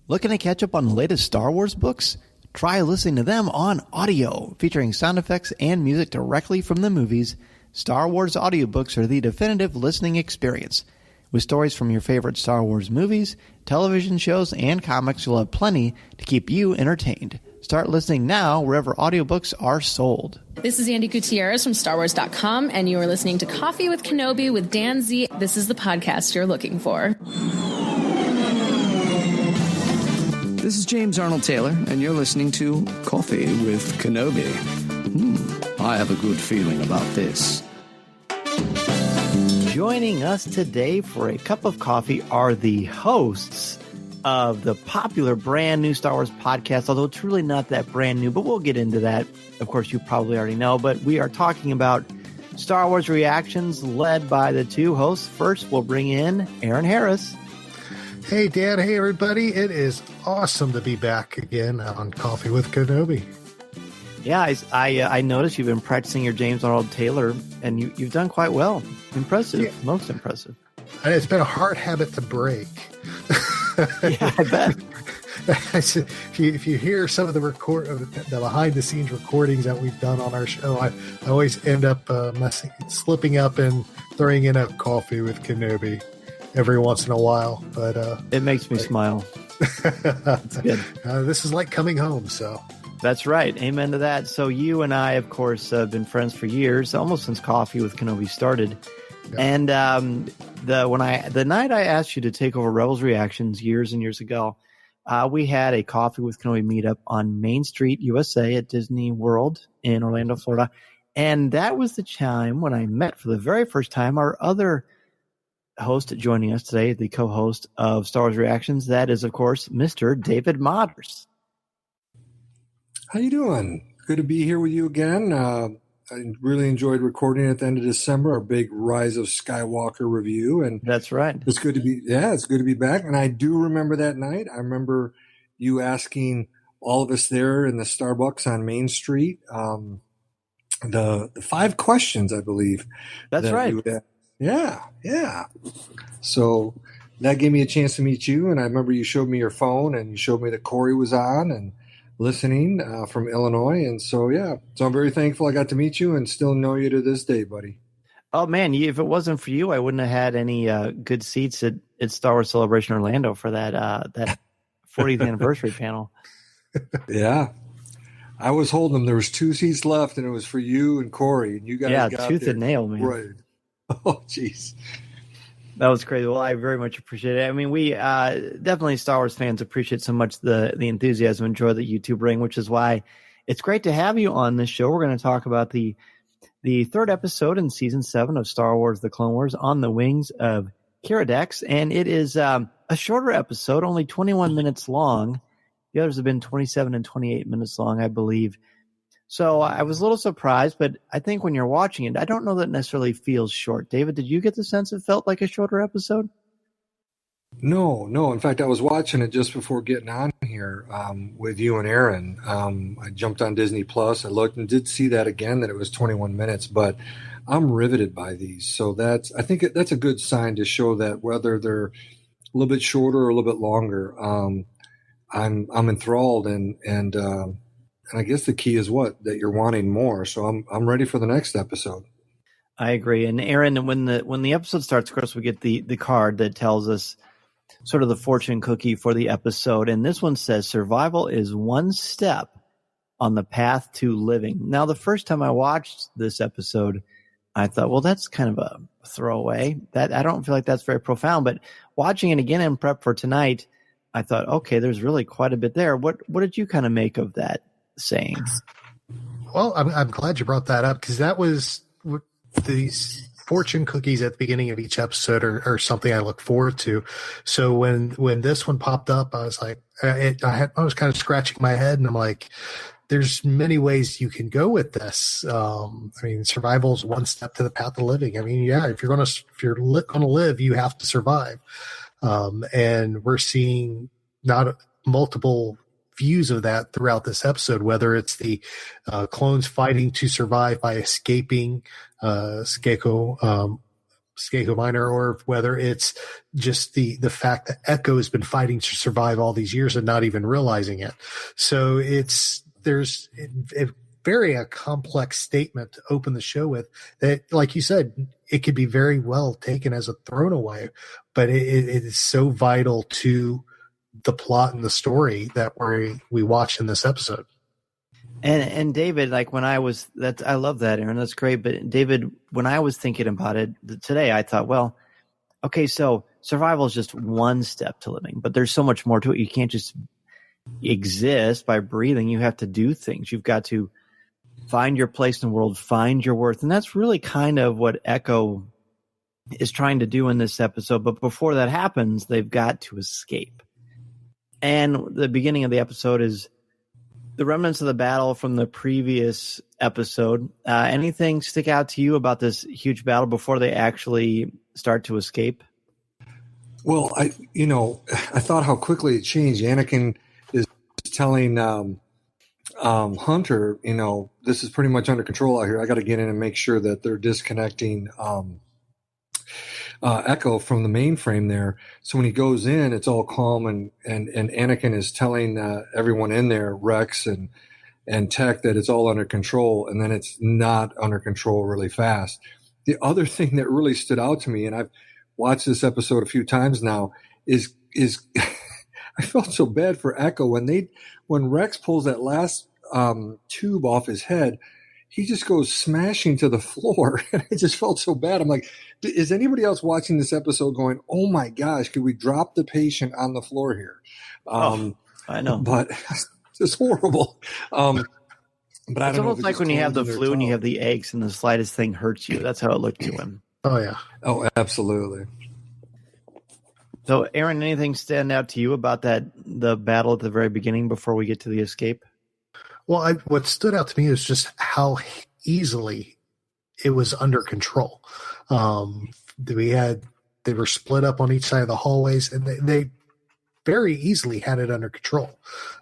Looking to catch up on the latest Star Wars books? Try listening to them on audio, featuring sound effects and music directly from the movies. Star Wars audiobooks are the definitive listening experience. With stories from your favorite Star Wars movies, television shows, and comics, you'll have plenty to keep you entertained. Start listening now wherever audiobooks are sold. This is Andy Gutierrez from StarWars.com, and you are listening to Coffee with Kenobi with Dan Z. This is the podcast you're looking for. This is James Arnold Taylor, and you're listening to Coffee with Kenobi. I have a good feeling about this. Joining us today for a cup of coffee are the hosts of the popular brand new Star Wars podcast, although it's really not that brand new, but we'll get into that. Of course, you probably already know, but we are talking about Star Wars reactions led by the two hosts. First, we'll bring in Aaron Harris. Hey, Dan. Hey, everybody. It is awesome to be back again on Coffee with Kenobi. Yeah, I noticed you've been practicing your James Arnold Taylor, and you've done quite well. Impressive. Yeah. Most impressive. And it's been a hard habit to break. Yeah, I bet. If you hear some of the behind-the-scenes recordings that we've done on our show, I always end up slipping up and throwing in a Coffee with Kenobi every once in a while. But it makes me smile. It's good. This is like coming home, so. That's right. Amen to that. So you and I, of course, have been friends for years, almost since Coffee with Kenobi started. Yeah. And the night I asked you to take over Rebels Reactions years and years ago, we had a Coffee with Kenobi meetup on Main Street, USA at Disney World in Orlando, Florida. And that was the time when I met for the very first time our other host joining us today, the co-host of Star Wars Reactions. That is, of course, Mr. David Modders. How you doing? Good to be here with you again. I really enjoyed recording at the end of December, our big Rise of Skywalker review. And that's right. It's good to be back. And I do remember that night. I remember you asking all of us there in the Starbucks on Main Street, the 5 questions, I believe. That's right. Yeah. So that gave me a chance to meet you. And I remember you showed me your phone and you showed me that Corey was on and listening from Illinois. And so I'm very thankful I got to meet you and still know you to this day, buddy. Oh, man, if it wasn't for you, I wouldn't have had any good seats at Star Wars Celebration Orlando for that 40th anniversary panel. Yeah. I was holding them. There was 2 seats left, and it was for you and Corey. And you guys got tooth there. and nail, man. Right. Oh, jeez. That was crazy. Well, I very much appreciate it. I mean, we definitely Star Wars fans appreciate so much the enthusiasm and joy that you two bring, which is why it's great to have you on this show. We're going to talk about the 3rd episode in Season 7 of Star Wars The Clone Wars, On the Wings of Keeradaks. And it is a shorter episode, only 21 minutes long. The others have been 27 and 28 minutes long, I believe. So I was a little surprised, but I think when you're watching it, I don't know that it necessarily feels short. David, did you get the sense it felt like a shorter episode? No. In fact, I was watching it just before getting on here with you and Aaron. I jumped on Disney Plus. I looked and did see that again, that it was 21 minutes, but I'm riveted by these. So I think that's a good sign to show that whether they're a little bit shorter or a little bit longer, I'm enthralled and I guess the key is that you're wanting more. So I'm ready for the next episode. I agree. And Aaron, when the episode starts, of course, we get the card that tells us sort of the fortune cookie for the episode. And this one says, survival is one step on the path to living. Now, the first time I watched this episode, I thought, well, that's kind of a throwaway. That I don't feel like that's very profound. But watching it again in prep for tonight, I thought, okay, there's really quite a bit there. What did you kind of make of that saying? Well, I'm glad you brought that up, because that was these fortune cookies at the beginning of each episode are something I look forward to. So when this one popped up, I was like, I was kind of scratching my head, and I'm like, there's many ways you can go with this. I mean, survival is one step to the path of living. I mean, yeah, if you're going to live, you have to survive. And we're seeing not multiple views of that throughout this episode, whether it's the clones fighting to survive by escaping Skako Skako Minor, or whether it's just the fact that Echo has been fighting to survive all these years and not even realizing it. So there's a complex statement to open the show with that, like you said, it could be very well taken as a throwaway, but it is so vital to the plot and the story that we watched in this episode. And David, like I love that, Aaron. That's great. But David, when I was thinking about it today, I thought, well, okay, so survival is just one step to living, but there's so much more to it. You can't just exist by breathing. You have to do things. You've got to find your place in the world, find your worth. And that's really kind of what Echo is trying to do in this episode. But before that happens, they've got to escape. And the beginning of the episode is the remnants of the battle from the previous episode. Anything stick out to you about this huge battle before they actually start to escape? Well, I thought how quickly it changed. Anakin is telling Hunter, this is pretty much under control out here. I got to get in and make sure that they're disconnecting Echo from the mainframe there. So when he goes in, it's all calm, and Anakin is telling everyone in there, Rex and Tech, that it's all under control, and then it's not under control really fast. The other thing that really stood out to me, and I've watched this episode a few times now, is I felt so bad for Echo when Rex pulls that last tube off his head. He just goes smashing to the floor. And I just felt so bad. I'm like, is anybody else watching this episode going, oh my gosh, could we drop the patient on the floor here? I know. But it's horrible. But I don't know. It's almost like when you have the flu and you have the aches and the slightest thing hurts you. That's how it looked to him. Oh, yeah. Oh, absolutely. So, Aaron, anything stand out to you about the battle at the very beginning before we get to the escape? Well, what stood out to me is just how easily it was under control. They were split up on each side of the hallways, and they very easily had it under control.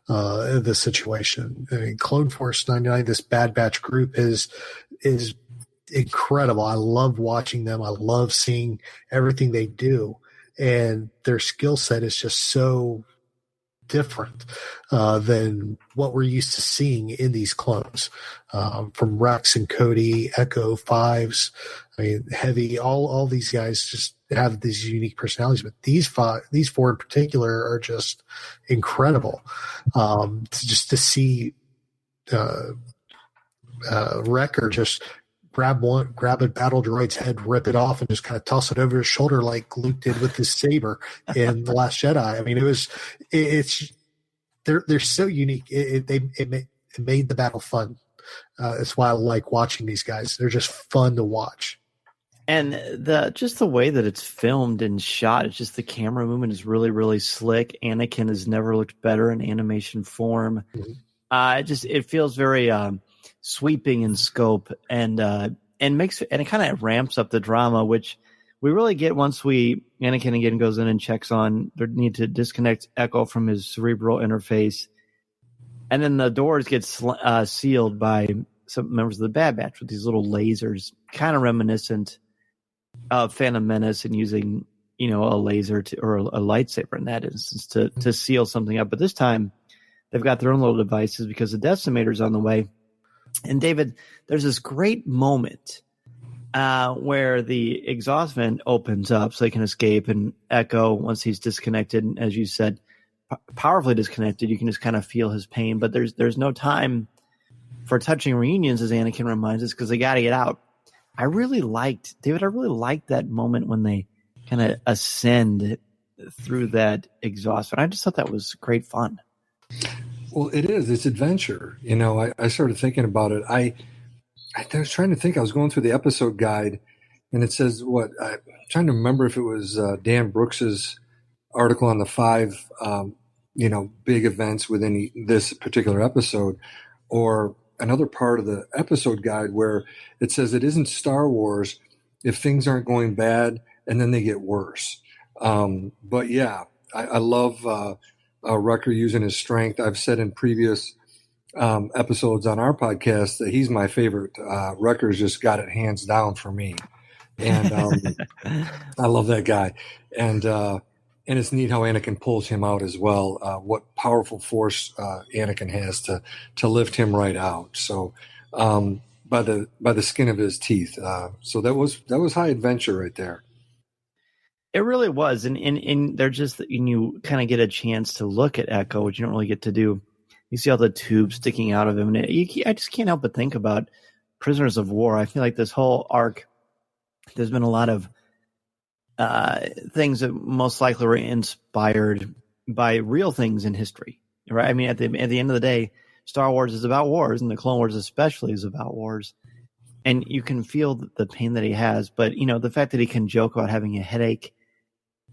The situation. I mean, Clone Force 99, this Bad Batch group is incredible. I love watching them. I love seeing everything they do, and their skill set is just so different than what we're used to seeing in these clones, from Rex and Cody, Echo, Fives. I mean, Heavy. All these guys just have these unique personalities, but these four in particular are just incredible. To see Wrecker just grab a battle droid's head, rip it off, and just kind of toss it over his shoulder like Luke did with his saber in The Last Jedi. I mean, they're so unique. It made the battle fun. That's why I like watching these guys. They're just fun to watch. And the way that it's filmed and shot, it's just the camera movement is really, really slick. Anakin has never looked better in animation form. Mm-hmm. It feels very sweeping in scope, and it kind of ramps up the drama, which we really get once Anakin again goes in and checks on their need to disconnect Echo from his cerebral interface, and then the doors get sealed by some members of the Bad Batch with these little lasers, kind of reminiscent of Phantom Menace, and using a laser or a lightsaber in that instance to seal something up. But this time they've got their own little devices because the decimator's on the way. And David, there's this great moment where the exhaust vent opens up so they can escape, and Echo, once he's disconnected, as you said, powerfully disconnected, you can just kind of feel his pain. But there's no time for touching reunions, as Anakin reminds us, because they got to get out. I really liked that moment when they kind of ascend through that exhaust vent. I just thought that was great fun. Well, it is. It's adventure. I started thinking about it. I was trying to think. I was going through the episode guide, and it says I'm trying to remember if it was Dan Brooks's article on the 5, big events within this particular episode, or another part of the episode guide where it says it isn't Star Wars if things aren't going bad and then they get worse. But yeah, I love Wrecker using his strength. I've said in previous episodes on our podcast that he's my favorite. Wrecker's just got it hands down for me. And I love that guy. And it's neat how Anakin pulls him out as well. What powerful force Anakin has to lift him right out. So by the skin of his teeth. So that was high adventure right there. It really was, and they're just, and you kind of get a chance to look at Echo, which you don't really get to do. You see all the tubes sticking out of him, and I just can't help but think about Prisoners of War. I feel like this whole arc, there's been a lot of things that most likely were inspired by real things in history, right? I mean, at the end of the day, Star Wars is about wars, and the Clone Wars especially is about wars. And you can feel the pain that he has, but the fact that he can joke about having a headache,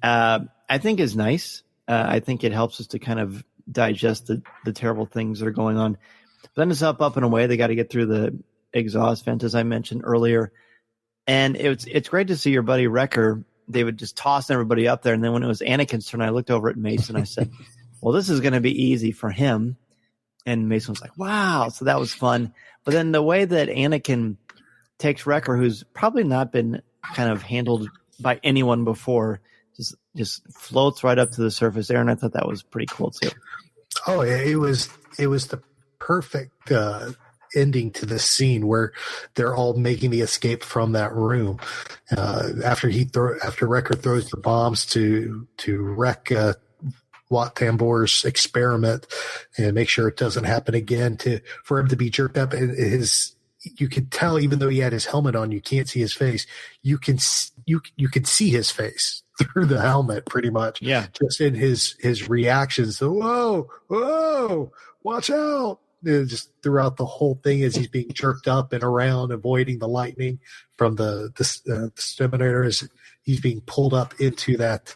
I think is nice. I think it helps us to kind of digest the terrible things that are going on. But then it's up and away. They got to get through the exhaust vent, as I mentioned earlier. And it's great to see your buddy Wrecker. They would just toss everybody up there. And then when it was Anakin's turn, I looked over at Mason. I said, well, this is going to be easy for him. And Mason was like, wow. So that was fun. But then the way that Anakin takes Wrecker, who's probably not been kind of handled by anyone before, just floats right up to the surface there, and I thought that was pretty cool too. Oh, it was the perfect ending to this scene where they're all making the escape from that room after Wrecker throws the bombs to wreck Wat Tambor's experiment and make sure it doesn't happen again. For him to be jerked up, you could tell, even though he had his helmet on, you can't see his face. You can see his face through the helmet, pretty much. Yeah, just in his reactions. So, whoa, watch out! Just throughout the whole thing as he's being jerked up and around, avoiding the lightning from the stimulator as he's being pulled up into that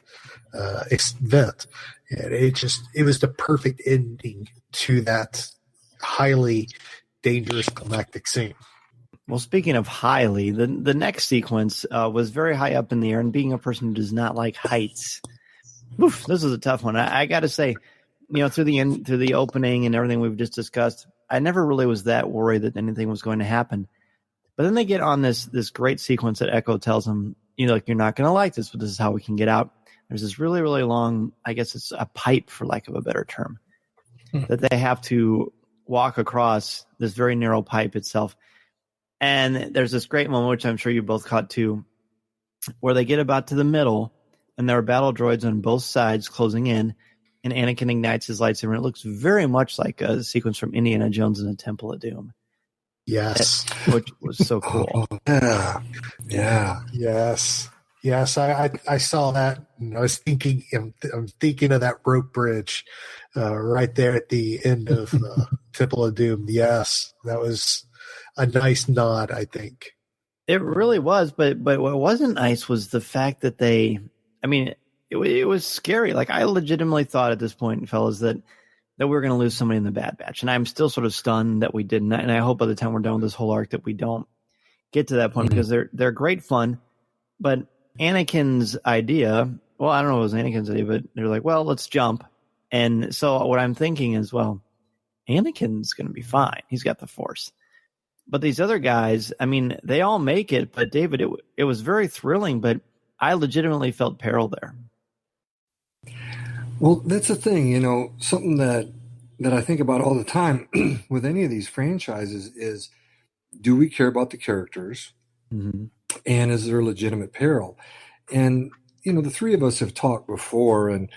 vent. And it was the perfect ending to that highly dangerous climactic scene. Well, speaking of highly, the next sequence was very high up in the air, and being a person who does not like heights, this was a tough one. I got to say, through the opening and everything we've just discussed, I never really was that worried that anything was going to happen. But then they get on this great sequence that Echo tells them, you're not going to like this, but this is how we can get out. There's this really, really long, I guess it's a pipe, for lack of a better term, that they have to walk across this very narrow pipe itself. And there's this great moment, which I'm sure you both caught too, where they get about to the middle and there are battle droids on both sides closing in, and Anakin ignites his lightsaber. It looks very much like a sequence from Indiana Jones and the Temple of Doom. Yes. Which was so cool. Yeah. Yes. I saw that, and I was thinking, I'm thinking of that rope bridge right there at the end of Temple of Doom. Yes, that was a nice nod, I think. It really was, but what wasn't nice was the fact that it was scary. Like, I legitimately thought at this point, fellas, that we were going to lose somebody in the Bad Batch, and I'm still sort of stunned that we didn't. And I hope by the time we're done with this whole arc that we don't get to that point, because they're great fun. But Anakin's idea, well, I don't know if it was Anakin's idea, but they're like, well, let's jump. And so what I'm thinking is, well, Anakin's going to be fine. He's got the Force. But these other guys, they all make it. But David, it was very thrilling, but I legitimately felt peril there. Well, that's the thing, something that I think about all the time with any of these franchises is, do we care about the characters? Mm-hmm. And is there legitimate peril? And, the three of us have talked before, and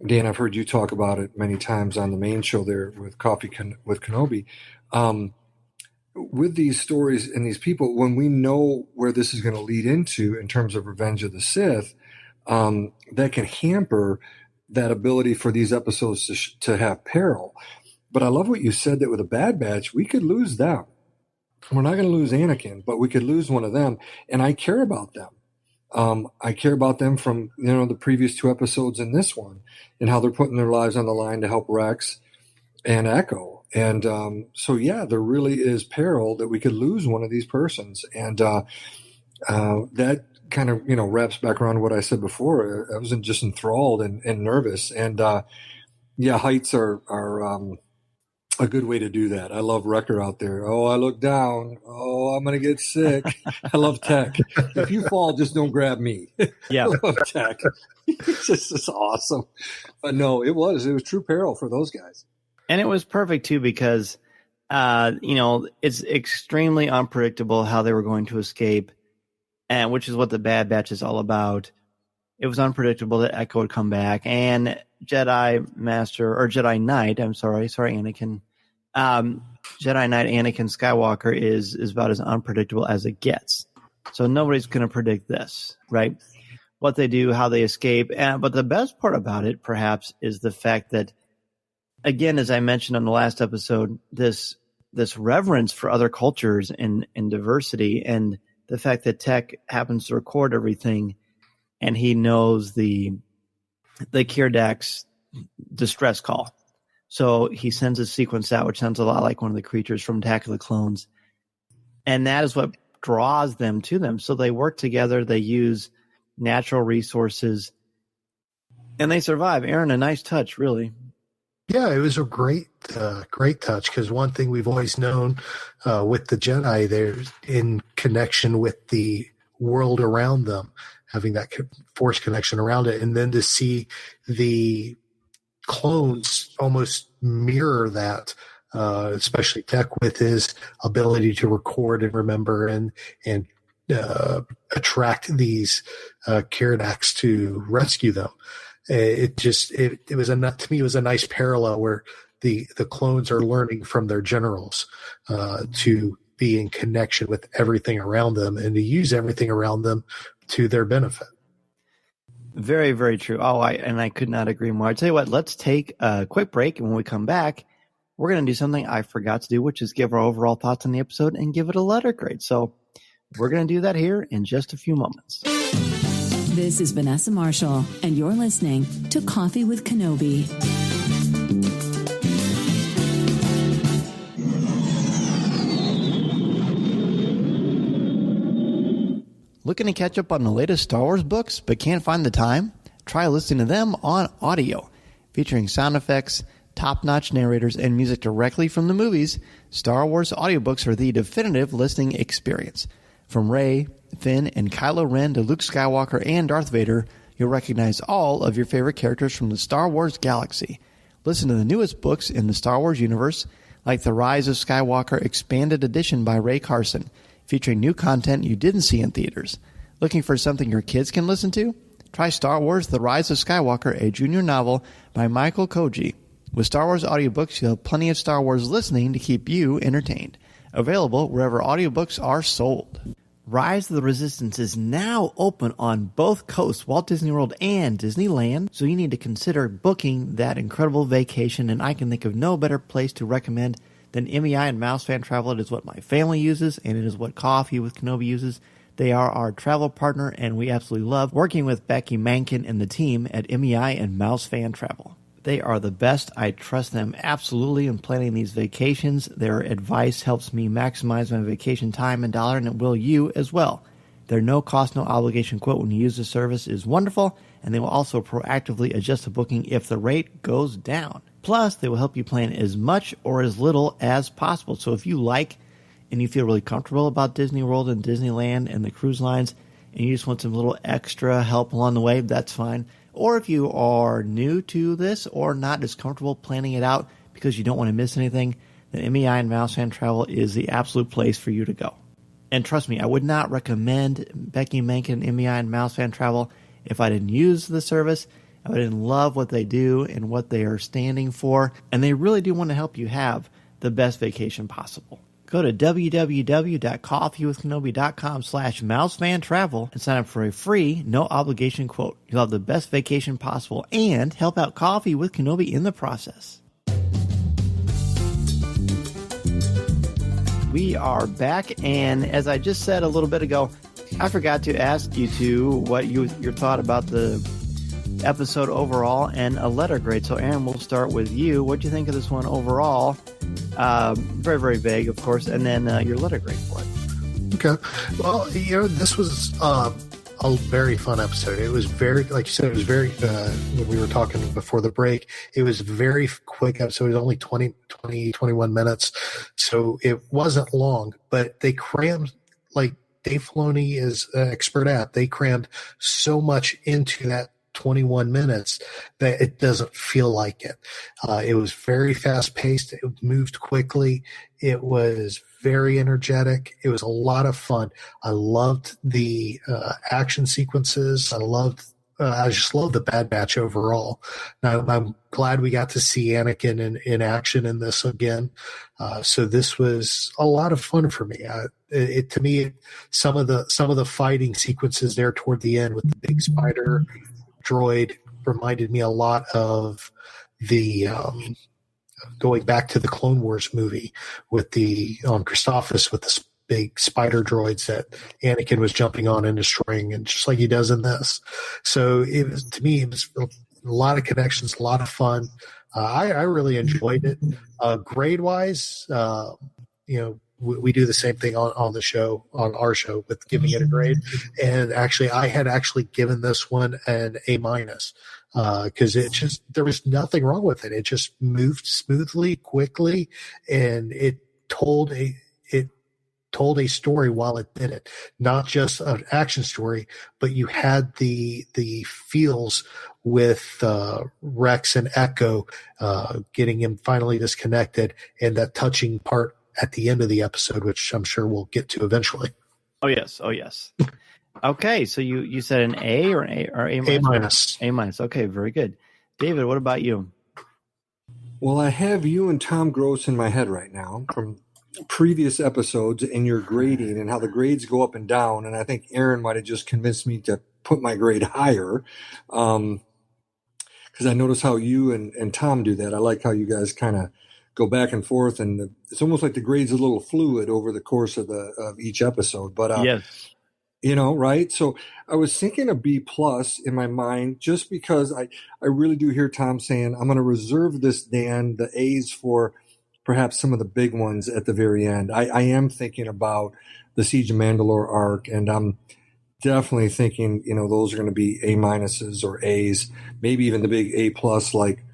Dan, I've heard you talk about it many times on the main show there with Coffee with Kenobi. With these stories and these people, when we know where this is going to lead into in terms of Revenge of the Sith, that can hamper that ability for these episodes to have peril. But I love what you said, that with a Bad Batch, we could lose them. We're not going to lose Anakin, but we could lose one of them. And I care about them. I care about them from, the previous two episodes and this one, and how they're putting their lives on the line to help Rex and Echo. And so, yeah, there really is peril that we could lose one of these persons. And that kind of, wraps back around what I said before. I was just enthralled and nervous. And, heights are a good way to do that. I love Wrecker out there. Oh, I look down. Oh, I'm going to get sick. I love Tech. If you fall, just don't grab me. Yeah. I love Tech. It's awesome. But no, it was true peril for those guys. And it was perfect too, because, it's extremely unpredictable how they were going to escape, and which is what the Bad Batch is all about. It was unpredictable that Echo would come back, and Jedi Knight, Anakin. Jedi Knight Anakin Skywalker is about as unpredictable as it gets. So nobody's going to predict this, right? What they do, how they escape. But the best part about it, perhaps, is the fact that, again, as I mentioned on the last episode, this reverence for other cultures and diversity, and the fact that Tech happens to record everything, and he knows the Keeradaks distress call. So he sends a sequence out, which sounds a lot like one of the creatures from Attack of the Clones. And that is what draws them to them. So they work together, they use natural resources, and they survive. Aaron, a nice touch, really. Yeah, it was a great touch, because one thing we've always known with the Jedi, they're in connection with the world around them, having that force connection around it, and then to see the clones almost mirror that, especially Tech with his ability to record and remember and attract these Keeradaks to rescue them. It was to me, it was a nice parallel where the clones are learning from their generals to be in connection with everything around them and to use everything around them to their benefit. Very, very true. I could not agree more. I tell you what, let's take a quick break, and when we come back, we're going to do something I forgot to do, which is give our overall thoughts on the episode and give it a letter grade. So we're going to do that here in just a few moments. This is Vanessa Marshall, and you're listening to Coffee with Kenobi. Looking to catch up on the latest Star Wars books but can't find the time? Try listening to them on audio. Featuring sound effects, top-notch narrators, and music directly from the movies, Star Wars audiobooks are the definitive listening experience. From Rey, Finn, and Kylo Ren to Luke Skywalker and Darth Vader, you'll recognize all of your favorite characters from the Star Wars galaxy. Listen to the newest books in the Star Wars universe, like The Rise of Skywalker Expanded Edition by Ray Carson, featuring new content you didn't see in theaters. Looking for something your kids can listen to? Try Star Wars The Rise of Skywalker, a junior novel by Michael Koji. With Star Wars audiobooks, you'll have plenty of Star Wars listening to keep you entertained. Available wherever audiobooks are sold. Rise of the Resistance is now open on both coasts, Walt Disney World and Disneyland, so you need to consider booking that incredible vacation, and I can think of no better place to recommend than MEI and Mouse Fan Travel. It is what my family uses, and it is what Coffee with Kenobi uses. They are our travel partner, and we absolutely love working with Becky Mankin and the team at MEI and Mouse Fan Travel. They are the best. I trust them absolutely in planning these vacations. Their advice helps me maximize my vacation time and dollar, and it will you as well. Their no-cost, no-obligation quote when you use the service is wonderful, and they will also proactively adjust the booking if the rate goes down. Plus, they will help you plan as much or as little as possible. So if you like and you feel really comfortable about Disney World and Disneyland and the cruise lines, and you just want some little extra help along the way, that's fine. Or if you are new to this or not as comfortable planning it out because you don't want to miss anything, then MEI and Mouse Fan Travel is the absolute place for you to go. And trust me, I would not recommend Becky Mankin and MEI and Mouse Fan Travel if I didn't use the service. I didn't love what they do and what they are standing for, and they really do want to help you have the best vacation possible. Go to www.coffeewithkenobi.com/mousefantravel and sign up for a free, no-obligation quote. You'll have the best vacation possible and help out Coffee with Kenobi in the process. We are back, and as I just said a little bit ago, I forgot to ask you two what your thought about the episode overall and a letter grade. So Aaron, we'll start with you. What do you think of this one overall? Very, very vague, of course, and then your letter grade for it. Okay. Well, this was a a very fun episode. It was very, like you said, it was very, when we were talking before the break, it was very quick episode. It was only 21 minutes. So it wasn't long, but they crammed, like Dave Filoni is an expert at, they crammed so much into that 21 minutes that it doesn't feel like it. It was very fast paced. It moved quickly. It was very energetic. It was a lot of fun. I loved the action sequences. I just love the Bad Batch overall. Now, I'm glad we got to see Anakin in action in this again. So this was a lot of fun for me. To me, some of the fighting sequences there toward the end with the big spider droid reminded me a lot of the going back to the Clone Wars movie with on Christophsis with the big spider droids that Anakin was jumping on and destroying, and just like he does in this. So it was, to me, it was a lot of connections, a lot of fun. I really enjoyed it. Grade wise, we do the same thing on the show, on our show, with giving it a grade. And actually, I had given this one an A-, because there was nothing wrong with it. It just moved smoothly, quickly, and it told a story while it did it. Not just an action story, but you had the feels with Rex and Echo getting him finally disconnected, and that touching part at the end of the episode, which I'm sure we'll get to eventually. Oh yes. Okay, so you said an A or an A minus? A minus. Okay, very good. David, what about you? Well, I have you and Tom Gross in my head right now from previous episodes and your grading and how the grades go up and down. And I think Aaron might have just convinced me to put my grade higher, because I notice how you and Tom do that. I like how you guys kind of go back and forth, and it's almost like the grade's a little fluid over the course of each episode. But yes. Right? So I was thinking a B+ in my mind, just because I really do hear Tom saying, I'm going to reserve this, Dan, the A's for perhaps some of the big ones at the very end. I am thinking about the Siege of Mandalore arc, and I'm definitely thinking, those are going to be A- or A's, maybe even the big A+ like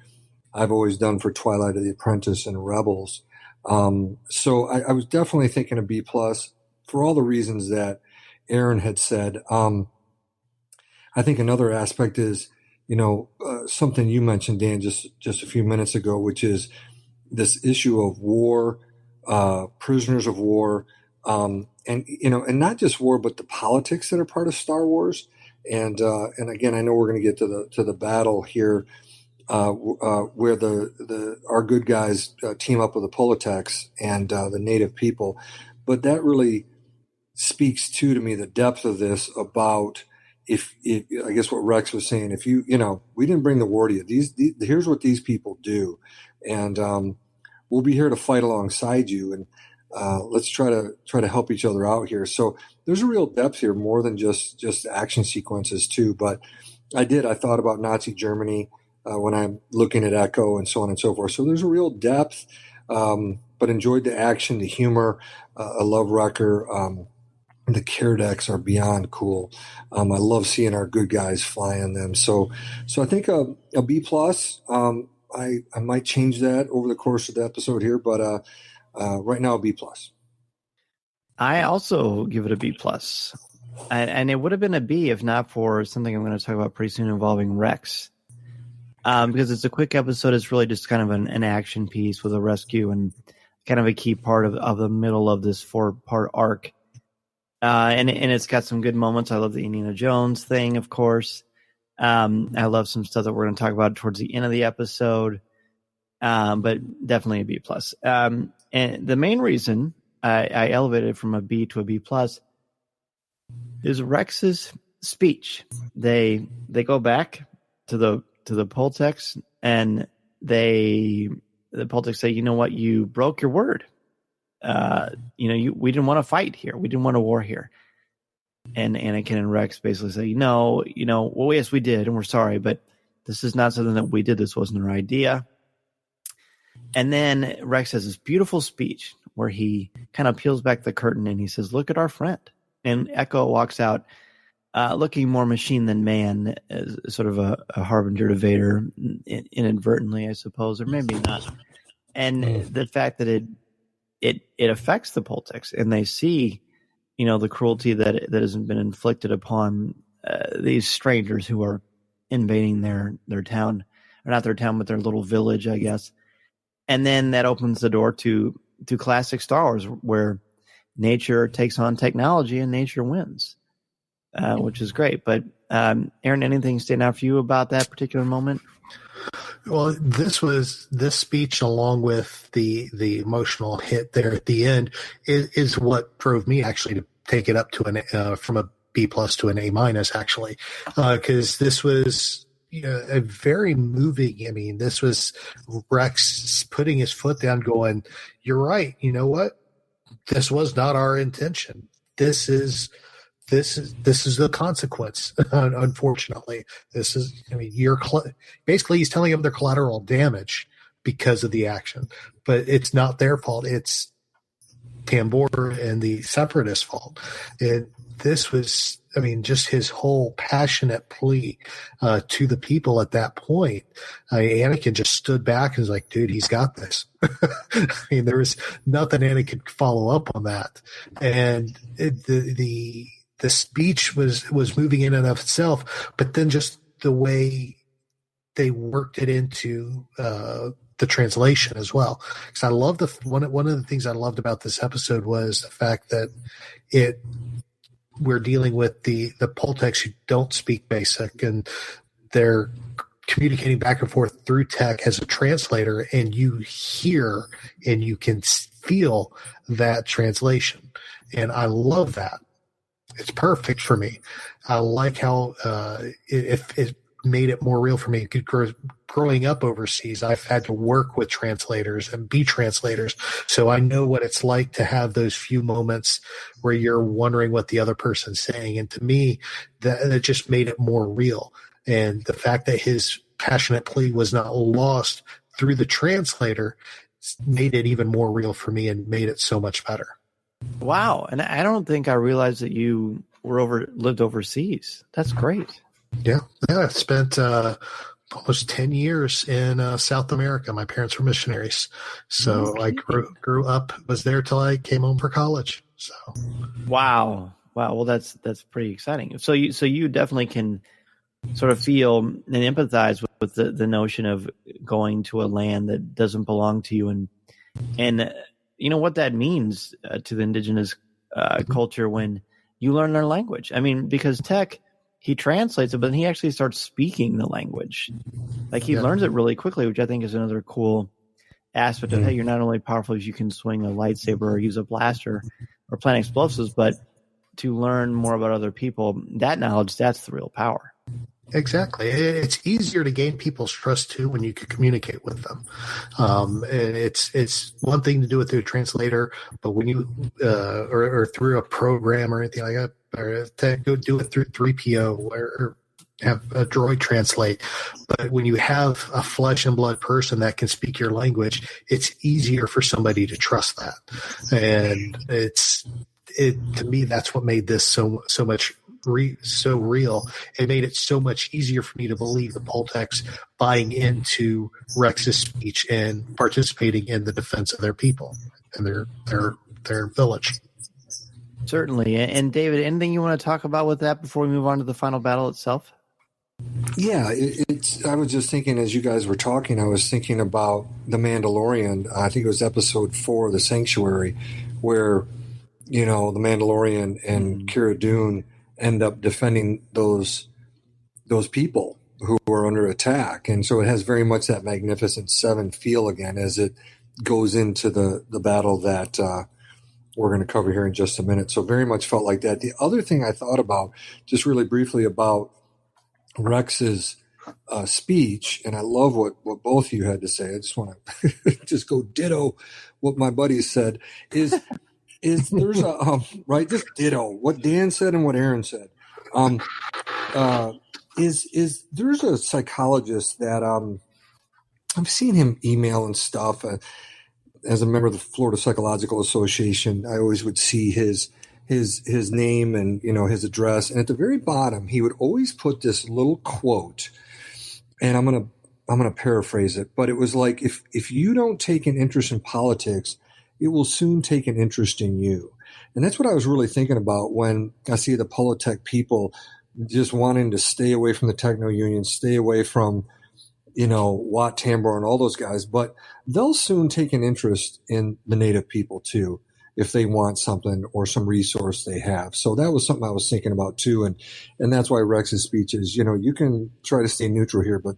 I've always done for Twilight of the Apprentice and Rebels. So I was definitely thinking a B+ for all the reasons that Aaron had said. I think another aspect is, something you mentioned, Dan, just a few minutes ago, which is this issue of war, prisoners of war, and not just war, but the politics that are part of Star Wars. And again, I know we're going to get to the battle here, where our good guys team up with the Politex and the native people, but that really speaks to me the depth of this about if I guess what Rex was saying, if we didn't bring the war to you, here's what these people do, and we'll be here to fight alongside you, and let's try to help each other out here. So there's a real depth here, more than just action sequences too. But I thought about Nazi Germany when I'm looking at Echo and so on and so forth. So there's a real depth, but enjoyed the action, the humor. I love Wrecker. The Keeradaks are beyond cool. I love seeing our good guys flying them. So I think a B+. I might change that over the course of the episode here, but right now a B+. I also give it a B+. And it would have been a B if not for something I'm going to talk about pretty soon involving Rex. Because it's a quick episode. It's really just kind of an action piece with a rescue and kind of a key part of the middle of this 4-part arc. And it's got some good moments. I love the Indiana Jones thing, of course. I love some stuff that we're going to talk about towards the end of the episode. But definitely a B+. And the main reason I elevated from a B to a B+ is Rex's speech. They go back to the Poltex, and the Poltex say, "You know what? You broke your word. We didn't want to fight here. We didn't want a war here." And Anakin and Rex basically say, well, yes, we did, and we're sorry, but this is not something that we did. This wasn't our idea. And then Rex has this beautiful speech where he kind of peels back the curtain and he says, "Look at our friend." And Echo walks out looking more machine than man, as sort of a harbinger to Vader, inadvertently, I suppose, or maybe not. And the fact that it affects the Poltex, and they see, the cruelty that hasn't been inflicted upon these strangers who are invading their town, or not their town, but their little village, I guess. And then that opens the door to classic Star Wars, where nature takes on technology and nature wins, which is great. But Aaron, anything stand out for you about that particular moment? Well, this speech, along with the emotional hit there at the end, is what drove me actually to take it up to from a B+ to an A-, actually, because this was a very moving. I mean, this was Rex putting his foot down, going, "You're right. You know what? This was not our intention. This is the consequence. Unfortunately, this is. I mean, basically he's telling them they're collateral damage because of the action, but it's not their fault. It's Tambor and the Separatist fault. And this was, I mean, just his whole passionate plea to the people at that point. Anakin just stood back and was like, "Dude, he's got this." I mean, there was nothing Anakin could follow up on that, and the speech was moving in and of itself, but then just the way they worked it into the translation as well. Because I love one of the things I loved about this episode was the fact that we're dealing with the Poltex who don't speak basic, and they're communicating back and forth through tech as a translator, and you hear and you can feel that translation. And I love that. It's perfect for me. I like how it made it more real for me. Growing up overseas, I've had to work with translators and be translators, so I know what it's like to have those few moments where you're wondering what the other person's saying. And to me, that just made it more real. And the fact that his passionate plea was not lost through the translator made it even more real for me and made it so much better. Wow. And I don't think I realized that you lived overseas. That's great. Yeah. I spent almost 10 years in South America. My parents were missionaries. So I grew up, was there till I came home for college. So Wow. Well, that's pretty exciting. So you definitely can sort of feel and empathize with the notion of going to a land that doesn't belong to you, and you know what that means to the indigenous culture when you learn their language. I mean, because Tech, he translates it, but then he actually starts speaking the language. Like he learns it really quickly, which I think is another cool aspect of, hey, you're not only powerful as you can swing a lightsaber or use a blaster or plant explosives, but to learn more about other people, that knowledge, that's the real power. Exactly. It's easier to gain people's trust too when you can communicate with them. And it's one thing to do it through a translator, but when you or through a program or anything like that, or to go do it through 3PO or have a droid translate. But when you have a flesh and blood person that can speak your language, it's easier for somebody to trust that. And to me, that's what made this so much so real. It made it so much easier for me to believe the Poltex buying into Rex's speech and participating in the defense of their people and their village. Certainly. And David, anything you want to talk about with that before we move on to the final battle itself? Yeah, I was just thinking as you guys were talking, I was thinking about The Mandalorian. I think it was episode 4, The Sanctuary, where, the Mandalorian and Cara Dune end up defending those people who are under attack. And so it has very much that Magnificent Seven feel again as it goes into the battle that we're going to cover here in just a minute. So very much felt like that. The other thing I thought about, just really briefly about Rex's speech, and I love what both of you had to say. I just want to just go ditto what my buddies said, is there's a right, just ditto what Dan said and what Aaron said. Is there's a psychologist that I've seen him email and stuff. As a member of the Florida Psychological Association, I always would see his his name and, his address. And at the very bottom, he would always put this little quote, and I'm going to paraphrase it, but it was like, if you don't take an interest in politics, it will soon take an interest in you. And that's what I was really thinking about when I see the Politech people just wanting to stay away from the techno union, stay away from, Watt Tambor and all those guys, but they'll soon take an interest in the native people too, if they want something or some resource they have. So that was something I was thinking about too. And that's why Rex's speech is, you can try to stay neutral here, but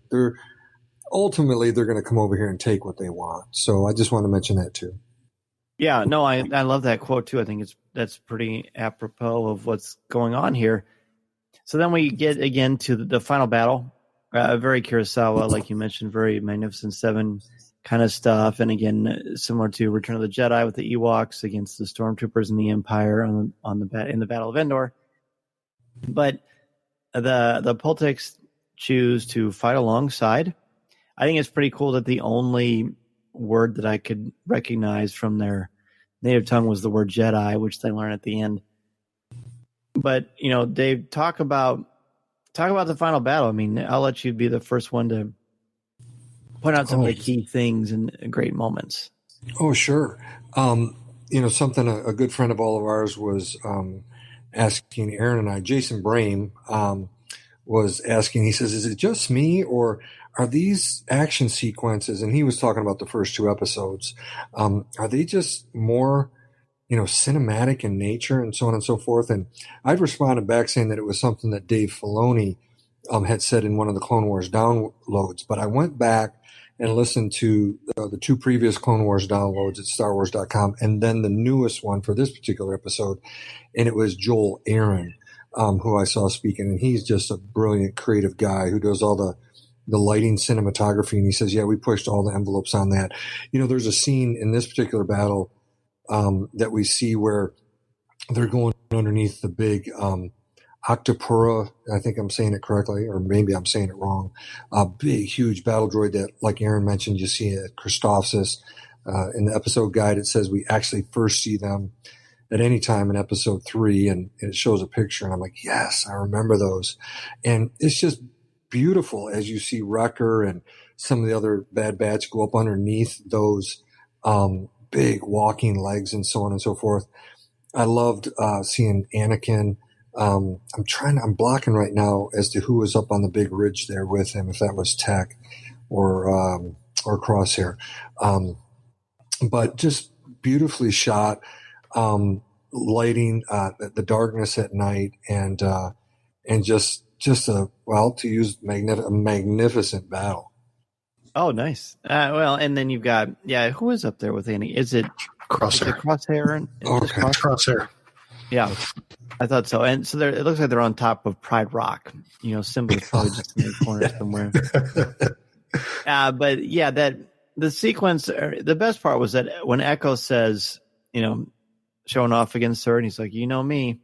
ultimately they're going to come over here and take what they want. So I just want to mention that too. Yeah, no, I love that quote too. I think that's pretty apropos of what's going on here. So then we get again to the final battle. Very Kurosawa, like you mentioned, very Magnificent Seven kind of stuff. And again, similar to Return of the Jedi with the Ewoks against the Stormtroopers and the Empire in the Battle of Endor. But the Poltics choose to fight alongside. I think it's pretty cool that the only word that I could recognize from their native tongue was the word Jedi, which they learn at the end. But, Dave, talk about the final battle. I mean, I'll let you be the first one to point out some of the key things and great moments. Oh, sure. Something a good friend of all of ours was asking Aaron and I, Jason Brame, was asking, he says, is it just me or are these action sequences, and he was talking about the first two episodes, are they just more, cinematic in nature and so on and so forth? And I'd responded back saying that it was something that Dave Filoni had said in one of the Clone Wars downloads. But I went back and listened to the two previous Clone Wars downloads at StarWars.com and then the newest one for this particular episode. And it was Joel Aaron, who I saw speaking. And he's just a brilliant, creative guy who does all the lighting cinematography. And he says, yeah, we pushed all the envelopes on that. There's a scene in this particular battle that we see where they're going underneath the big Octopura. I think I'm saying it correctly, or maybe I'm saying it wrong. A big, huge battle droid that, like Aaron mentioned, you see at Christophsis. In the episode guide, it says we actually first see them at any time in episode 3, and it shows a picture. And I'm like, yes, I remember those. And it's just beautiful as you see Wrecker and some of the other Bad Batch go up underneath those big walking legs and so on and so forth. I loved seeing Anakin. I'm blocking right now as to who was up on the big ridge there with him, if that was Tech or Crosshair. But just beautifully shot, lighting the darkness at night, and just to use a magnificent battle. Oh, nice. Well, and then you've got, who is up there with Annie? Is it Crosshair? Crosshair? Okay, Crosshair. Yeah, I thought so. And so it looks like they're on top of Pride Rock. Simba's probably just in the corner somewhere. But yeah, that the sequence, the best part was that when Echo says, showing off against her, and he's like, me.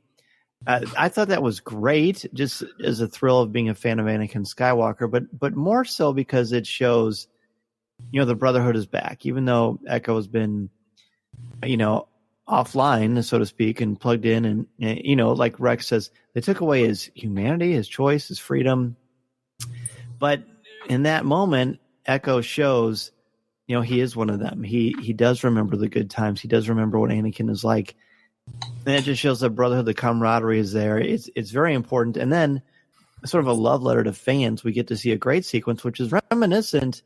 I thought that was great, just as a thrill of being a fan of Anakin Skywalker, but more so because it shows, the Brotherhood is back, even though Echo has been, offline, so to speak, and plugged in, and like Rex says, they took away his humanity, his choice, his freedom. But in that moment, Echo shows, he is one of them. He does remember the good times. He does remember what Anakin is like. And it just shows the brotherhood, the camaraderie is there. It's very important. And then sort of a love letter to fans. We get to see a great sequence, which is reminiscent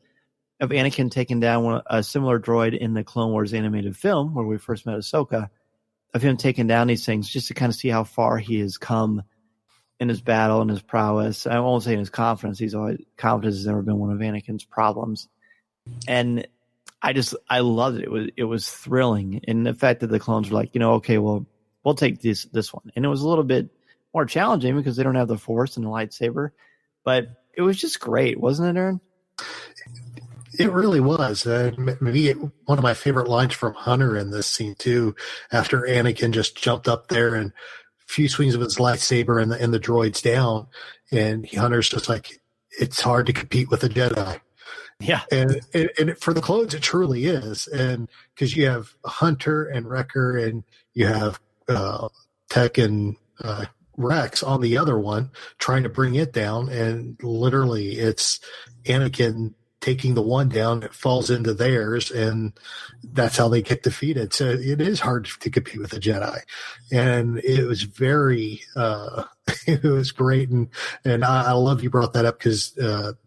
of Anakin taking down a similar droid in the Clone Wars animated film where we first met Ahsoka, of him taking down these things just to kind of see how far he has come in his battle and his prowess. I won't say in his confidence. Confidence has never been one of Anakin's problems. And I loved it. It was thrilling. And the fact that the clones were like, okay, well, we'll take this one. And it was a little bit more challenging because they don't have the Force and the lightsaber. But it was just great, wasn't it, Aaron? It really was. Maybe one of my favorite lines from Hunter in this scene, too, after Anakin just jumped up there and a few swings of his lightsaber and the droid's down. And Hunter's just like, it's hard to compete with a Jedi. Yeah. And for the clones, it truly is. And because you have Hunter and Wrecker and you have Tech and Rex on the other one, trying to bring it down, and literally it's Anakin taking the one down, it falls into theirs, and that's how they get defeated. So it is hard to compete with the Jedi, and it was very it was great, and I love you brought that up, because the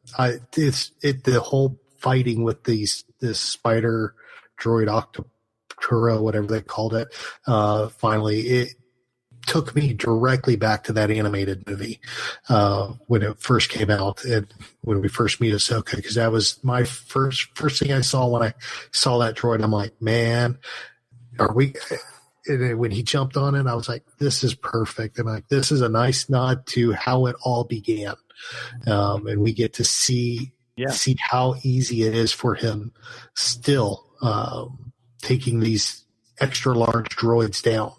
whole fighting with this spider droid Octopura, whatever they called it, finally it took me directly back to that animated movie when it first came out, and when we first meet Ahsoka, because that was my first thing I saw when I saw that droid. I'm like, man, are we? And when he jumped on it, I was like, this is perfect. And like, this is a nice nod to how it all began, and we get to see how easy it is for him still taking these extra large droids down.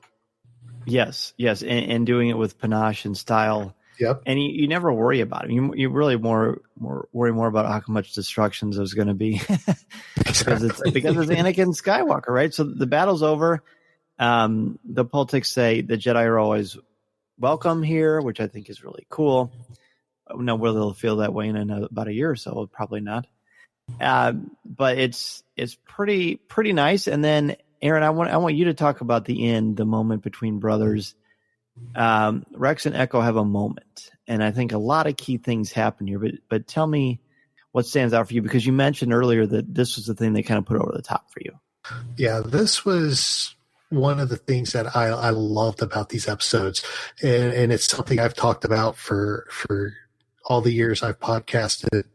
Yes, and doing it with panache and style. Yep. And you never worry about it. You really worry more about how much destruction there's going to be because it's Anakin Skywalker, right? So the battle's over. The politics say the Jedi are always welcome here, which I think is really cool. Now, whether they'll feel that way in about a year or so, probably not. But it's pretty nice. And then, Aaron, I want you to talk about the end, the moment between brothers. Rex and Echo have a moment, and I think a lot of key things happen here. But tell me what stands out for you, because you mentioned earlier that this was the thing that kind of put over the top for you. Yeah, this was one of the things that I loved about these episodes, and it's something I've talked about for all the years I've podcasted,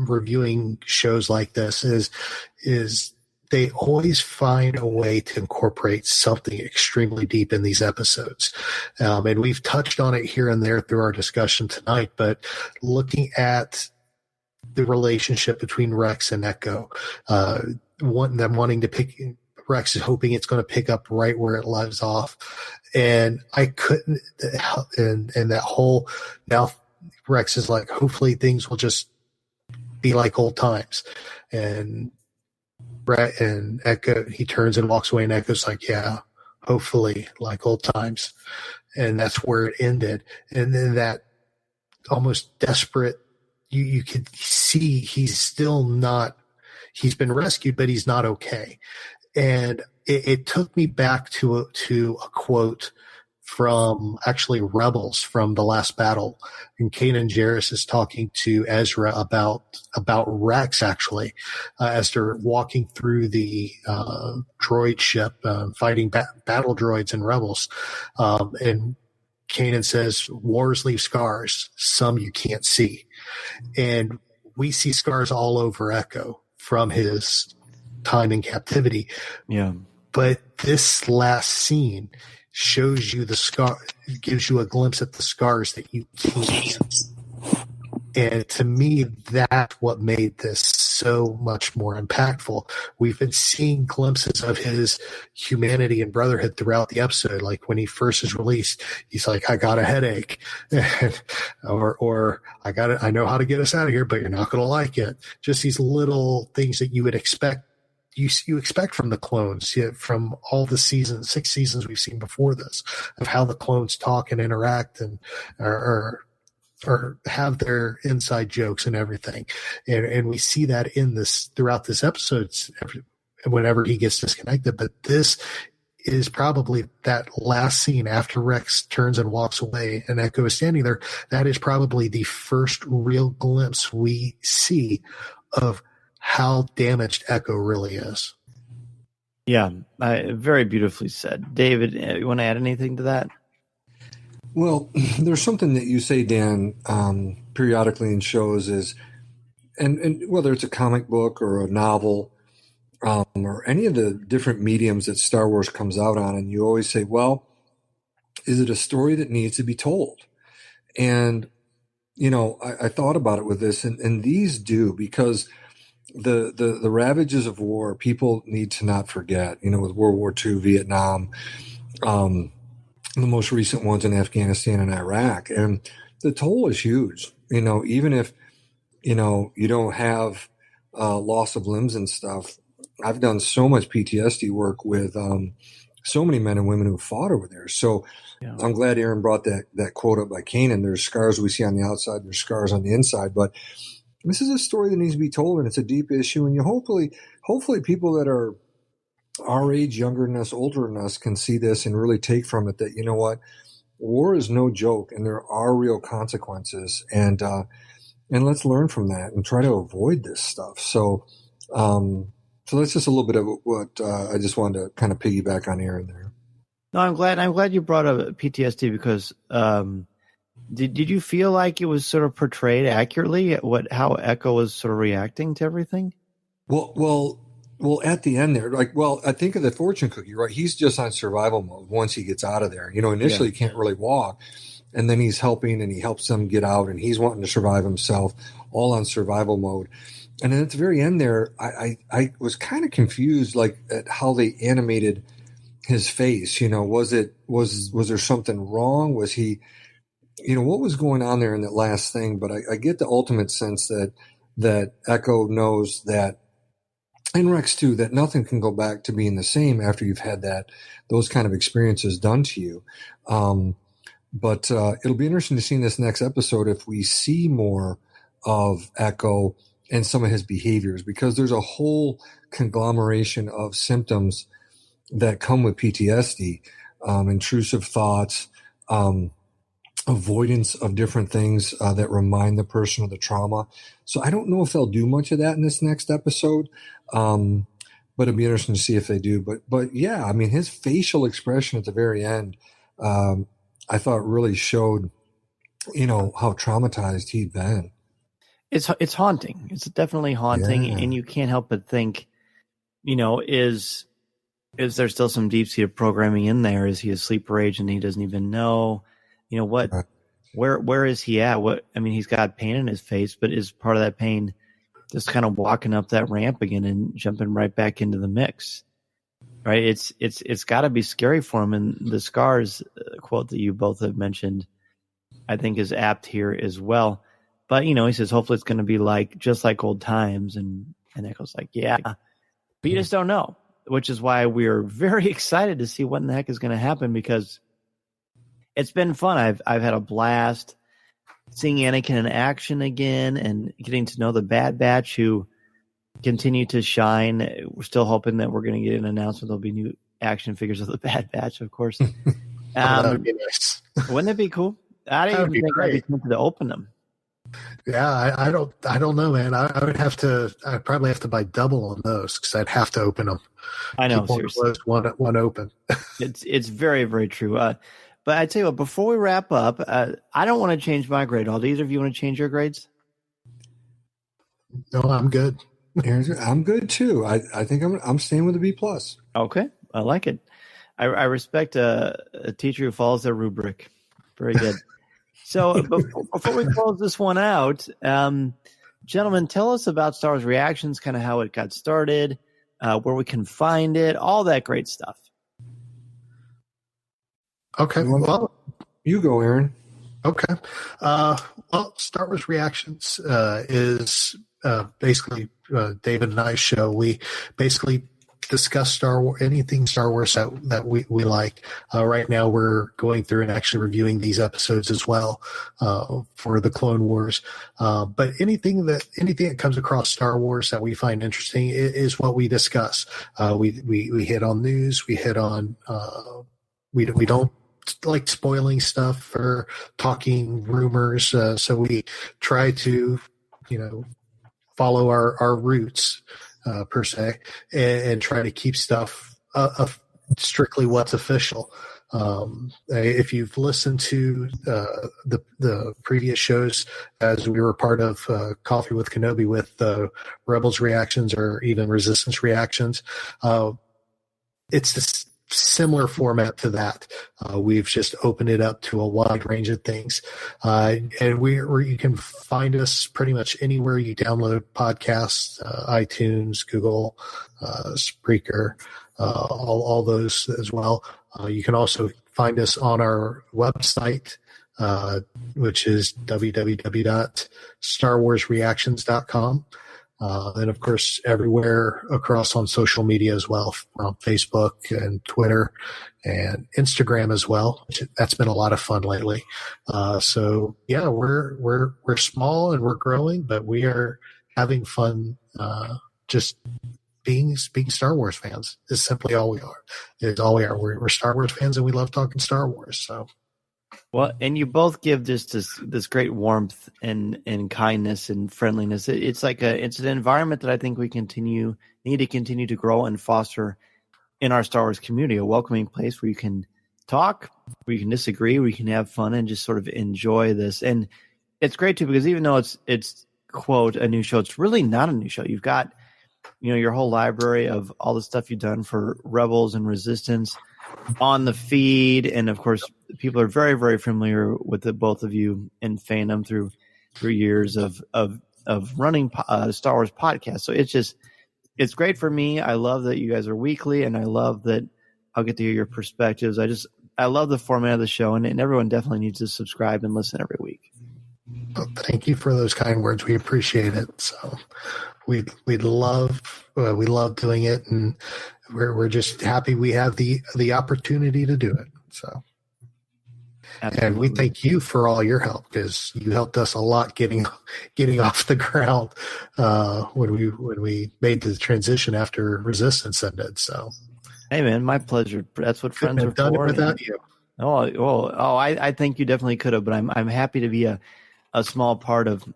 reviewing shows like this. Is they always find a way to incorporate something extremely deep in these episodes. And we've touched on it here and there through our discussion tonight, but looking at the relationship between Rex and Echo, wanting to pick, Rex is hoping it's going to pick up right where it leaves off. And I couldn't, and that whole, now Rex is like, hopefully things will just be like old times. And Echo, he turns and walks away, and Echo's like, yeah, hopefully like old times. And that's where it ended. And then that almost desperate, you could see he's still not, he's been rescued, but he's not okay. And it took me back to a quote from actually Rebels, from the last battle. And Kanan Jarrus is talking to Ezra about Rex, actually, as they're walking through the droid ship, fighting battle droids and Rebels. And Kanan says, wars leave scars, some you can't see. And we see scars all over Echo from his time in captivity. Yeah. But this last scene shows you the scar, gives you a glimpse at the scars that you can't. And to me, that's what made this so much more impactful. We've been seeing glimpses of his humanity and brotherhood throughout the episode. Like when he first is released, he's like, I got a headache. or I know how to get us out of here, but you're not going to like it. Just these little things that you would expect. You expect from the clones, from all the 6 seasons we've seen before this, of how the clones talk and interact and or have their inside jokes and everything. And we see that in this throughout this episode whenever he gets disconnected. But this is probably that last scene after Rex turns and walks away and Echo is standing there. That is probably the first real glimpse we see of how damaged Echo really is. Yeah, very beautifully said. David, you want to add anything to that? Well, there's something that you say, Dan, periodically in shows is, and whether it's a comic book or a novel, or any of the different mediums that Star Wars comes out on, and you always say, well, is it a story that needs to be told? And, I thought about it with this, and these do, because the ravages of war, people need to not forget, with World War II, Vietnam, the most recent ones in Afghanistan and Iraq. And the toll is huge, even if, you don't have loss of limbs and stuff. I've done so much PTSD work with so many men and women who fought over there. So Yeah. I'm glad Aaron brought that quote up by Kanan. There's scars we see on the outside, there's scars on the inside, but this is a story that needs to be told, and it's a deep issue. And you hopefully people that are our age, younger than us, older than us, can see this and really take from it that, you know what, war is no joke, and there are real consequences, and let's learn from that and try to avoid this stuff. So that's just a little bit of what I just wanted to kind of piggyback on Aaron there. No, I'm glad you brought up PTSD because did you feel like it was sort of portrayed accurately how Echo was sort of reacting to everything? Well, at the end there, I think of the fortune cookie, right? He's just on survival mode once he gets out of there. Initially he can't really walk, and then he's helping and he helps them get out, and he's wanting to survive himself, all on survival mode. And then at the very end there, I was kind of confused, at how they animated his face. Was there something wrong? Was he, what was going on there in that last thing? But I get the ultimate sense that Echo knows that, and Rex too, that nothing can go back to being the same after you've had those kind of experiences done to you. But it'll be interesting to see in this next episode if we see more of Echo and some of his behaviors, because there's a whole conglomeration of symptoms that come with PTSD, intrusive thoughts, avoidance of different things that remind the person of the trauma. So I don't know if they'll do much of that in this next episode, but it'll be interesting to see if they do. But yeah, I mean, his facial expression at the very end, I thought really showed, how traumatized he'd been. It's haunting. It's definitely haunting, Yeah. and you can't help but think, is there still some deep-seated programming in there? Is he a sleeper agent and he doesn't even know? What? Where is he at? He's got pain in his face, but is part of that pain just kind of walking up that ramp again and jumping right back into the mix? Right? It's got to be scary for him. And the scars quote that you both have mentioned, I think, is apt here as well. But he says hopefully it's going to be just like old times, and Echo's like, yeah, but you just don't know, which is why we're very excited to see what in the heck is going to happen, because it's been fun. I've had a blast seeing Anakin in action again and getting to know the Bad Batch, who continue to shine. We're still hoping that we're going to get an announcement. There'll be new action figures of the Bad Batch, of course. That would be nice. Wouldn't it be cool? I didn't even think I'd be tempted to open them. Yeah, I don't know, man. I'd probably have to buy double on those because I'd have to open them. I know, Keep one seriously. closed, one open. It's very, very true. But I tell you what, before we wrap up, I don't want to change my grade. Do either of you want to change your grades? No, I'm good. I'm good too. I think I'm staying with a B+. Okay, I like it. I respect a teacher who follows their rubric. Very good. So before we close this one out, gentlemen, tell us about Star Wars Reactions, kind of how it got started, where we can find it, all that great stuff. Okay, well, You go, Aaron. okay. Well, Star Wars Reactions is basically David and I's show. We basically discuss Star Wars, anything Star Wars that we like. Right now, we're going through and actually reviewing these episodes as well for the Clone Wars. But anything that comes across Star Wars that we find interesting is what we discuss. We hit on news. We hit on we don't like spoiling stuff or talking rumors. So we try to follow our roots. Per se, and try to keep stuff strictly what's official. If you've listened to the previous shows, as we were part of Coffee with Kenobi with Rebels Reactions or even Resistance Reactions, it's a similar format to that. We've just opened it up to a wide range of things, and you can find us pretty much anywhere you download podcasts, iTunes, Google, Spreaker, all those as well. You can also find us on our website, which is www.starwarsreactions.com. And of course, everywhere across on social media as well, on Facebook and Twitter and Instagram as well. That's been a lot of fun lately. So yeah, we're small and we're growing, but we are having fun. Just being Star Wars fans is simply all we are. It's all we are. We're Star Wars fans, and we love talking Star Wars. So. Well, and you both give just this great warmth and kindness and friendliness. It's an environment that I think we need to continue to grow and foster in our Star Wars community, a welcoming place where you can talk, where you can disagree, where you can have fun and just sort of enjoy this. And it's great too, because even though it's quote a new show, it's really not a new show. You've got, your whole library of all the stuff you've done for Rebels and Resistance on the feed, and of course people are very, very familiar with the both of you in fandom through years of running Star Wars podcasts. So it's great for me. I love that you guys are weekly, and I love that I'll get to hear your perspectives. I love the format of the show, and everyone definitely needs to subscribe and listen every week. Well, thank you for those kind words. We appreciate it. So we love doing it, and we're just happy we have the opportunity to do it. So, absolutely. And we thank you for all your help, because you helped us a lot getting off the ground when we made the transition after Resistance ended. So, hey man, my pleasure. That's what friends are done for. It without you. I think you definitely could have, but I'm happy to be a small part of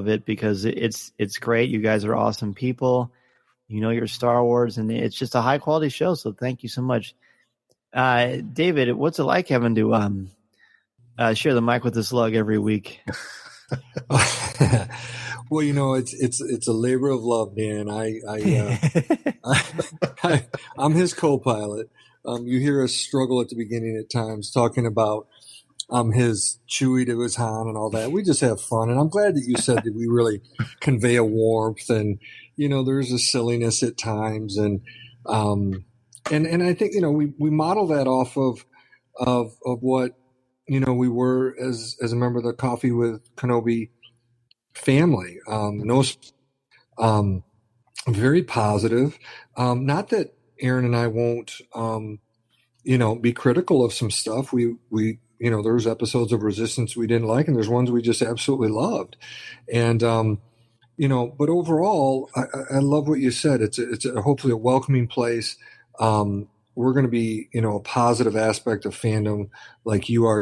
it, because it's great. You guys are awesome people. Your Star Wars, and it's just a high quality show. So thank you so much. David, what's it like having to share the mic with this lug every week? Well, it's a labor of love, Dan. I'm his co-pilot. You hear us struggle at the beginning at times talking about his Chewie to his Han and all that. We just have fun, and I'm glad that you said that we really convey a warmth, and there's a silliness at times, and I think we model that off of what we were as a member of the Coffee with Kenobi family. Very positive. Not that Aaron and I won't be critical of some stuff. We there's episodes of Resistance we didn't like, and there's ones we just absolutely loved. And, but overall, I love what you said. It's hopefully a welcoming place. We're going to be, a positive aspect of fandom like you are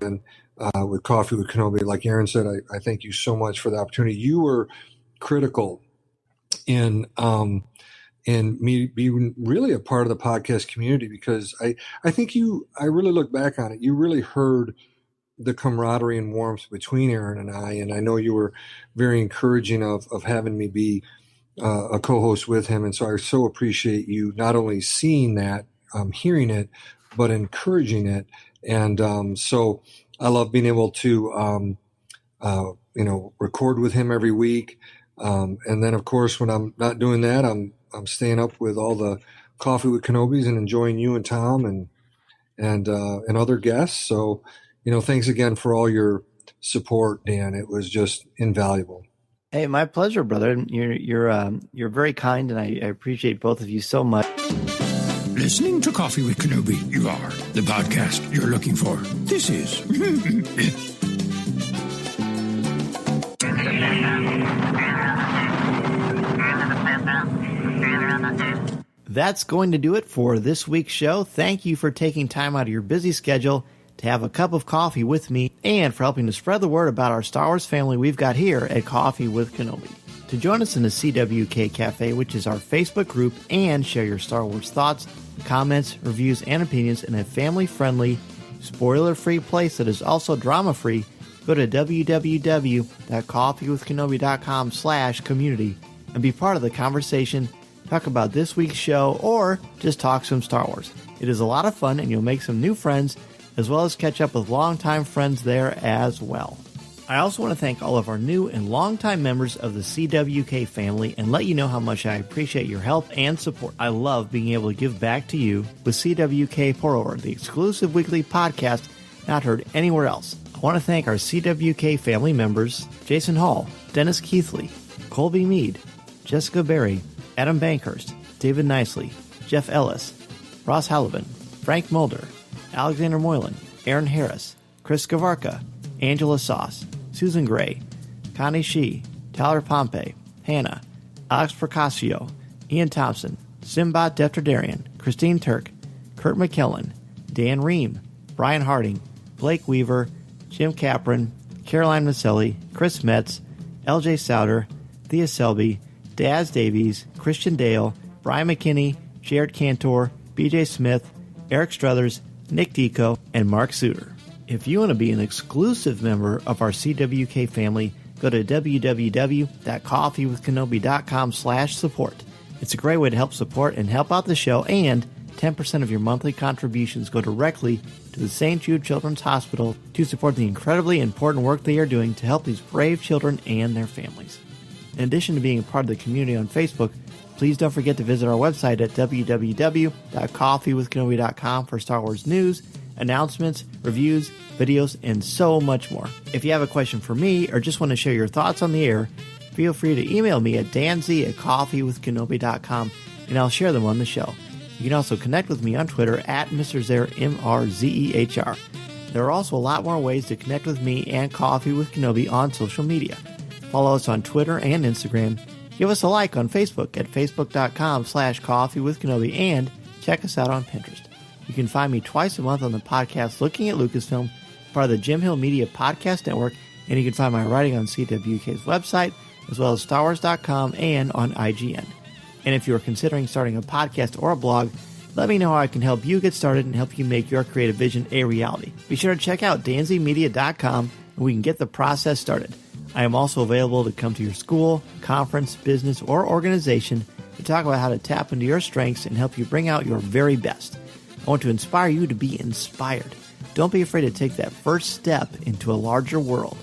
with Coffee with Kenobi. Like Aaron said, I thank you so much for the opportunity. You were critical in me being really a part of the podcast community, because I think I really look back on it. You really heard the camaraderie and warmth between Aaron and I. And I know you were very encouraging of having me be a co-host with him. And so I so appreciate you not only seeing that, hearing it, but encouraging it. And so I love being able to, record with him every week. And then, of course, when I'm not doing that, I'm staying up with all the Coffee with Kenobis and enjoying you and Tom and other guests. So, thanks again for all your support, Dan. It was just invaluable. Hey, my pleasure, brother. You're very kind, and I appreciate both of you so much. Listening to Coffee with Kenobi, you are the podcast you're looking for. This is That's going to do it for this week's show. Thank you for taking time out of your busy schedule to have a cup of coffee with me, and for helping to spread the word about our Star Wars family we've got here at Coffee with Kenobi. To join us in the CWK Cafe, which is our Facebook group, and share your Star Wars thoughts, comments, reviews, and opinions in a family-friendly, spoiler-free place that is also drama-free, go to www.coffeewithkenobi.com/community and be part of the conversation. Talk about this week's show, or just talk some Star Wars. It is a lot of fun, and you'll make some new friends, as well as catch up with longtime friends there as well. I also want to thank all of our new and longtime members of the CWK family and let you know how much I appreciate your help and support. I love being able to give back to you with CWK Pour-Over, the exclusive weekly podcast not heard anywhere else. I want to thank our CWK family members, Jason Hall, Dennis Keithley, Colby Mead, Jessica Berry, Adam Bankhurst, David Nicely, Jeff Ellis, Ross Hallivan, Frank Mulder, Alexander Moylan, Aaron Harris, Chris Gavarka, Angela Sauce, Susan Gray, Connie Shee, Tyler Pompey, Hannah, Alex Procasio, Ian Thompson, Simbad Defterdarian, Christine Turk, Kurt McKellen, Dan Ream, Brian Harding, Blake Weaver, Jim Capron, Caroline Maselli, Chris Metz, LJ Souter, Thea Selby, Daz Davies, Christian Dale, Brian McKinney, Jared Cantor, BJ Smith, Eric Struthers, Nick Deco, and Mark Suter. If you want to be an exclusive member of our CWK family, go to www.coffeewithkenobi.com/support. It's a great way to help support and help out the show, and 10% of your monthly contributions go directly to the St. Jude Children's Hospital to support the incredibly important work they are doing to help these brave children and their families. In addition to being a part of the community on Facebook, please don't forget to visit our website at www.coffeewithkenobi.com for Star Wars news, announcements, reviews, videos, and so much more. If you have a question for me or just want to share your thoughts on the air, feel free to email me at danz@coffeewithkenobi.com and I'll share them on the show. You can also connect with me on Twitter at Mr. Zer, MRZEHR. There are also a lot more ways to connect with me and Coffee with Kenobi on social media. Follow us on Twitter and Instagram. Give us a like on Facebook at facebook.com/coffeewithkenobi and check us out on Pinterest. You can find me twice a month on the podcast Looking at Lucasfilm, part of the Jim Hill Media Podcast Network, and you can find my writing on CWK's website, as well as StarWars.com and on IGN. And if you are considering starting a podcast or a blog, let me know how I can help you get started and help you make your creative vision a reality. Be sure to check out danzymedia.com and we can get the process started. I am also available to come to your school, conference, business, or organization to talk about how to tap into your strengths and help you bring out your very best. I want to inspire you to be inspired. Don't be afraid to take that first step into a larger world.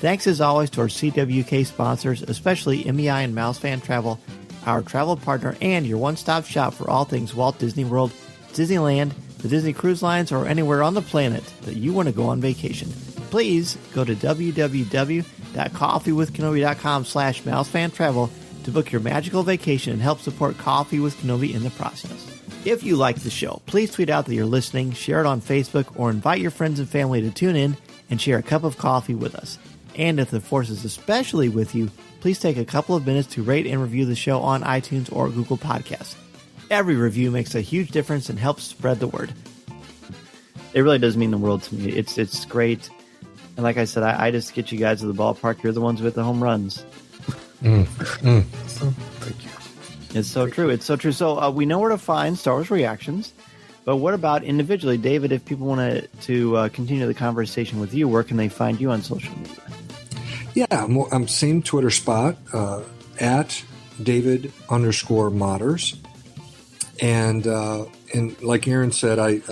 Thanks as always to our CWK sponsors, especially MEI and Mouse Fan Travel, our travel partner and your one-stop shop for all things Walt Disney World, Disneyland, the Disney Cruise Lines, or anywhere on the planet that you want to go on vacation. Please go to www.coffeewithkenobi.com/mousefantravel to book your magical vacation and help support Coffee with Kenobi in the process. If you like the show, please tweet out that you're listening, share it on Facebook, or invite your friends and family to tune in and share a cup of coffee with us. And if the Force is especially with you, please take a couple of minutes to rate and review the show on iTunes or Google Podcasts. Every review makes a huge difference and helps spread the word. It really does mean the world to me. It's great. And like I said, I just get you guys to the ballpark. You're the ones with the home runs. Thank you. It's so true. It's so true. So we know where to find Star Wars reactions. But what about individually? David, if people want to continue the conversation with you, where can they find you on social media? Yeah, I'm same Twitter spot, at David_Motters. And like Aaron said, I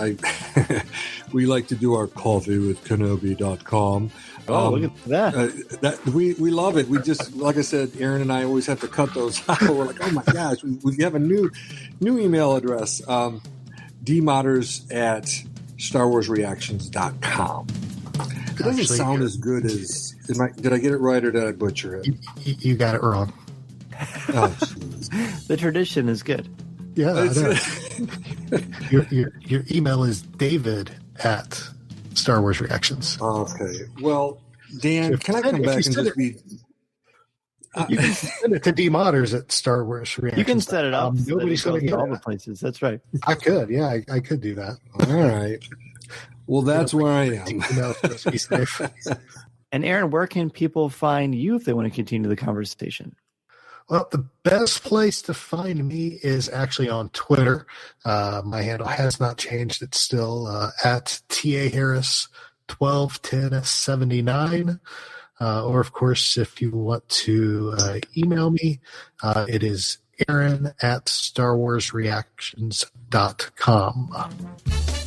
we like to do our coffeewithkenobi.com. Oh, look at that. We love it. We just, like I said, Aaron and I always have to cut those out. We're like, oh my gosh, we have a new email address, dmotters@StarWarsReactions.com. It doesn't sound as good as, did I get it right or did I butcher it? You got it wrong. Oh, jeez. The tradition is good. Yeah, I know. Your email is David@Star Wars Reactions. Okay. Well, Dan, can I come back and just be... You can send it to dmotters@Star Wars Reactions. You can set it up. Nobody's going to get all it. the places. That's right. I could. Yeah, I could do that. All right. Well, that's where I am. Be safe. And Aaron, where can people find you if they want to continue the conversation? Well, the best place to find me is actually on Twitter. My handle has not changed. It's still at TAHarris121079. Or, of course, if you want to email me, it is Aaron@StarWarsReactions.com.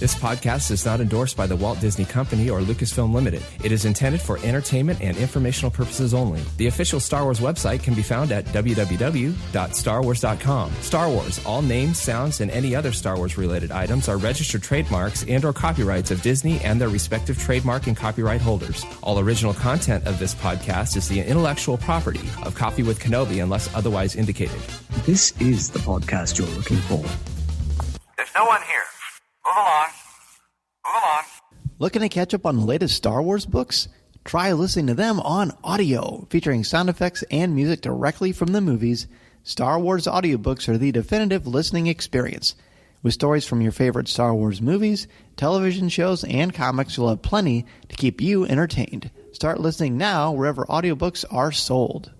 This podcast is not endorsed by the Walt Disney Company or Lucasfilm Limited. It is intended for entertainment and informational purposes only. The official Star Wars website can be found at www.starwars.com. Star Wars, all names, sounds, and any other Star Wars-related items are registered trademarks and or copyrights of Disney and their respective trademark and copyright holders. All original content of this podcast is the intellectual property of Coffee with Kenobi unless otherwise indicated. This is the podcast you're looking for. There's no one here. Move along. Move along. Looking to catch up on the latest Star Wars books? Try listening to them on audio, featuring sound effects and music directly from the movies. Star Wars audiobooks are the definitive listening experience. With stories from your favorite Star Wars movies, television shows, and comics, you'll have plenty to keep you entertained. Start listening now wherever audiobooks are sold.